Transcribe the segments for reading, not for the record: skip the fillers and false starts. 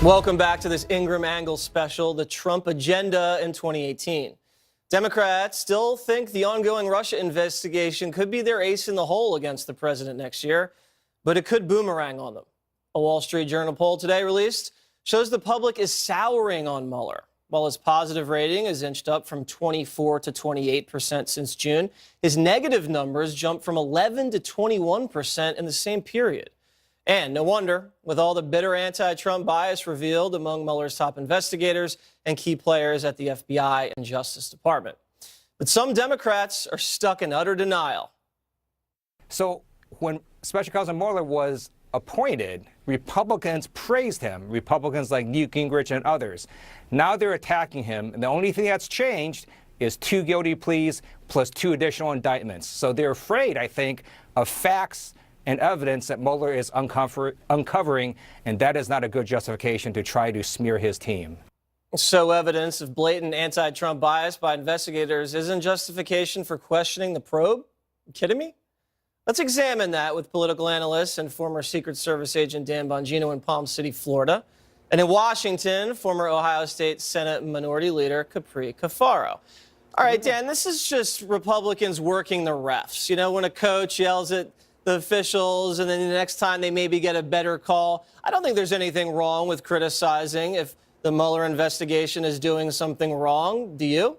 Welcome back to this Ingram Angle special, the Trump agenda in 2018. Democrats still think the ongoing Russia investigation could be their ace in the hole against the president next year, but it could boomerang on them. A Wall Street Journal poll today released shows the public is souring on Mueller. While his positive rating has inched up from 24 to 28% since June, his negative numbers jumped from 11 to 21% in the same period. And no wonder, with all the bitter anti-Trump bias revealed among Mueller's top investigators and key players at the FBI and Justice Department. But some Democrats are stuck in utter denial. So when Special Counsel Mueller was appointed, Republicans praised him, Republicans like Newt Gingrich and others. Now they're attacking him, and the only thing that's changed is 2 guilty pleas plus 2 additional indictments. So they're afraid, I think, of facts and evidence that Mueller is uncovering, and that is not a good justification to try to smear his team. So evidence of blatant anti-Trump bias by investigators isn't justification for questioning the probe? You kidding me? Let's examine that with political analyst and former Secret Service agent Dan Bongino in Palm City, Florida. And in Washington, former Ohio State Senate Minority Leader Capri Cafaro. All right, Dan, this is just Republicans working the refs. You know, when a coach yells at the officials and then the next time they maybe get a better call. I don't think there's anything wrong with criticizing if the Mueller investigation is doing something wrong. Do you?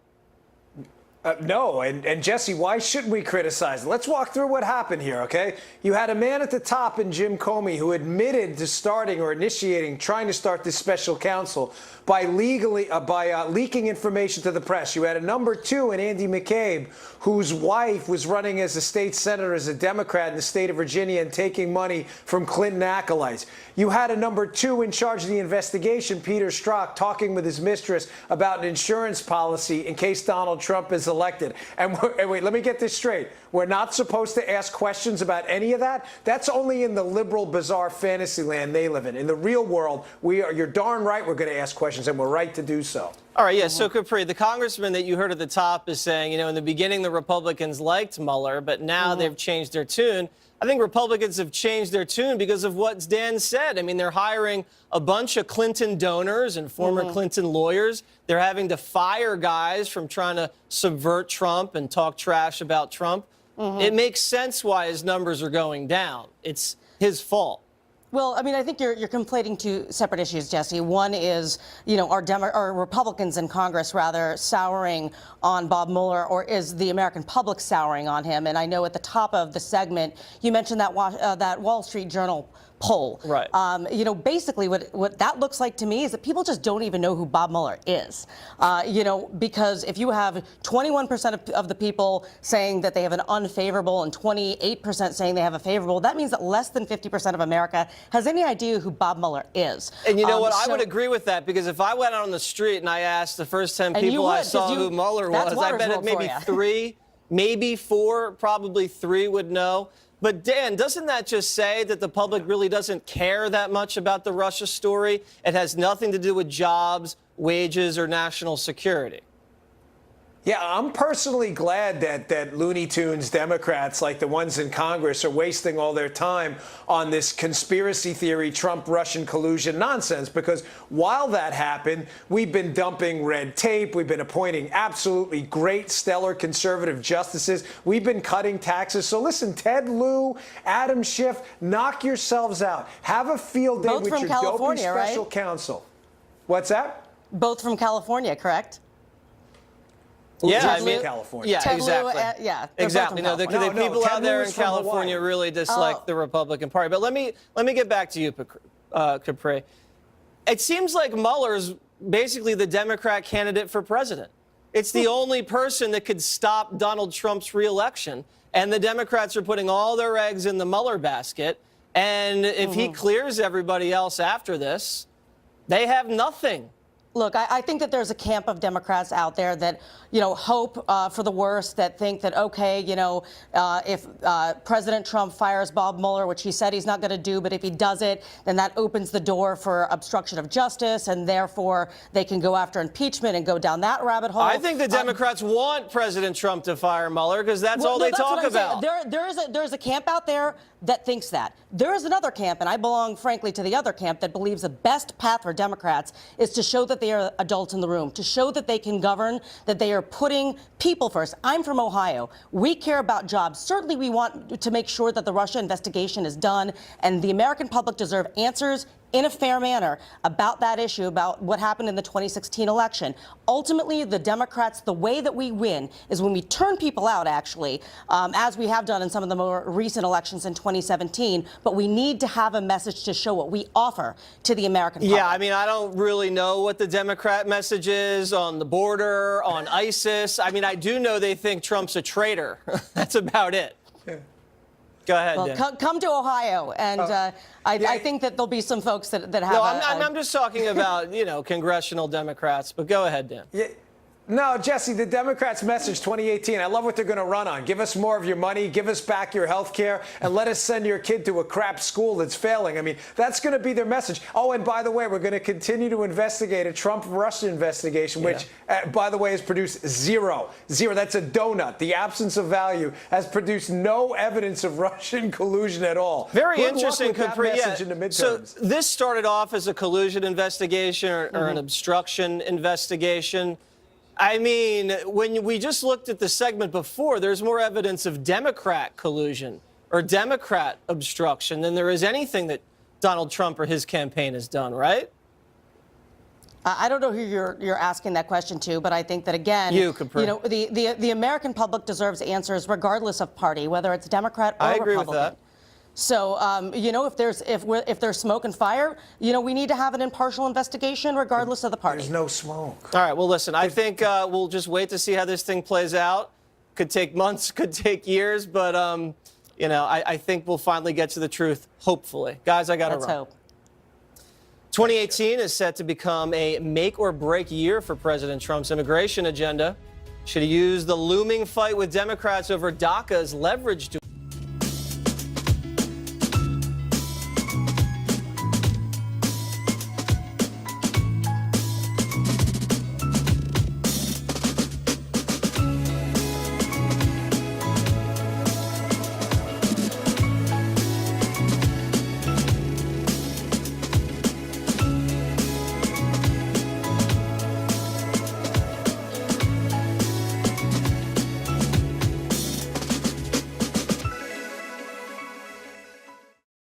No, and Jesse, why shouldn't we criticize? Let's walk through what happened here, okay? You had a man at the top in Jim Comey who admitted to starting or initiating, trying to start this special counsel by leaking information to the press. You had a number 2 in Andy McCabe, whose wife was running as a state senator as a Democrat in the state of Virginia and taking money from Clinton acolytes. You had a number 2 in charge of the investigation, Peter Strzok, talking with his mistress about an insurance policy in case Donald Trump is elected. And wait, let me get this straight. We're not supposed to ask questions about any of that. That's only in the liberal, bizarre fantasy land they live in. In the real world, you're darn right we're going to ask questions, and we're right to do so. All right, yeah, so Capri, the congressman that you heard at the top is saying, you know, in the beginning the Republicans liked Mueller, but now they've changed their tune. I think Republicans have changed their tune because of what Dan said. I mean, they're hiring a bunch of Clinton donors and former Clinton lawyers. They're having to fire guys from trying to subvert Trump and talk trash about Trump. It makes sense why his numbers are going down. It's his fault. Well, I mean, I think you're conflating 2 separate issues, Jesse. One is, you know, are Republicans in Congress rather souring on Bob Mueller, or is the American public souring on him? And I know at the top of the segment, you mentioned that that Wall Street Journal poll. Right. You know, basically what that looks like to me is that people just don't even know who Bob Mueller is. You know, because if you have 21% of the people saying that they have an unfavorable and 28% saying they have a favorable, that means that less than 50% of America has any idea who Bob Mueller is. And you know what? I would agree with that, because if I went out on the street and I asked the first 10 people I saw who Mueller was, I bet maybe 3, maybe 4, probably 3 would know. But Dan, doesn't that just say that the public really doesn't care that much about the Russia story? It has nothing to do with jobs, wages, or national security. Yeah, I'm personally glad that Looney Tunes Democrats, like the ones in Congress, are wasting all their time on this conspiracy theory, Trump-Russian collusion nonsense, because while that happened, we've been dumping red tape. We've been appointing absolutely great, stellar conservative justices. We've been cutting taxes. So listen, Ted Lieu, Adam Schiff, knock yourselves out. Have a field day with your dopey special counsel. What's that? Both from California, correct? Yeah, I mean, California. Yeah, exactly. Exactly. No, the people out there in California really dislike the Republican Party. But let me get back to you, Capri. It seems like Mueller's basically the Democrat candidate for president. It's the only person that could stop Donald Trump's reelection, and the Democrats are putting all their eggs in the Mueller basket. And if he clears everybody else after this, they have nothing. Look, I think that there's a camp of Democrats out there that, hope for the worst, that think that, okay, if President Trump fires Bob Mueller, which he said he's not going to do, but if he does it, then that opens the door for obstruction of justice, and therefore they can go after impeachment and go down that rabbit hole. I think the Democrats want President Trump to fire Mueller because that's all they talk about. There's a camp out there that thinks that. There is another camp, and I belong, frankly, to the other camp that believes the best path for Democrats is to show that they are adults in the room, to show that they can govern, that they are putting people first. I'm from Ohio. We care about jobs. Certainly, we want to make sure that the Russia investigation is done, and the American public deserve answers in a fair manner about that issue, about what happened in the 2016 election. Ultimately, the Democrats, the way that we win is when we turn people out, actually, as we have done in some of the more recent elections in 2017. But we need to have a message to show what we offer to the American public. Yeah, I mean, I don't really know what the Democrat message is on the border, on ISIS. I mean, I do know they think Trump's a traitor. That's about it. Yeah. Go ahead, well, Dan. come to Ohio, and I think that there'll be some folks that have. No, I'm just talking about congressional Democrats. But go ahead, Dan. Yeah. No, Jesse, the Democrats' message 2018, I love what they're going to run on. Give us more of your money, give us back your health care, and let us send your kid to a crap school that's failing. I mean, that's going to be their message. Oh, and by the way, we're going to continue to investigate a Trump-Russia investigation, which, by the way, has produced zero. That's a donut. The absence of value has produced no evidence of Russian collusion at all. Very Good interesting. luck with that message in the midterms. So this started off as a collusion investigation or an obstruction investigation. I mean, when we just looked at the segment before, there's more evidence of Democrat collusion or Democrat obstruction than there is anything that Donald Trump or his campaign has done, right? I don't know who you're asking that question to, but I think that, again, the American public deserves answers regardless of party, whether it's Democrat or Republican. I agree with that. So, if there's smoke and fire, we need to have an impartial investigation regardless of the party. There's no smoke. All right. Well, listen, I think we'll just wait to see how this thing plays out. Could take months, could take years, but, I think we'll finally get to the truth, hopefully. Guys, I got to run. Let's hope. 2018 is set to become a make-or-break year for President Trump's immigration agenda. Should he use the looming fight with Democrats over DACA as leverage to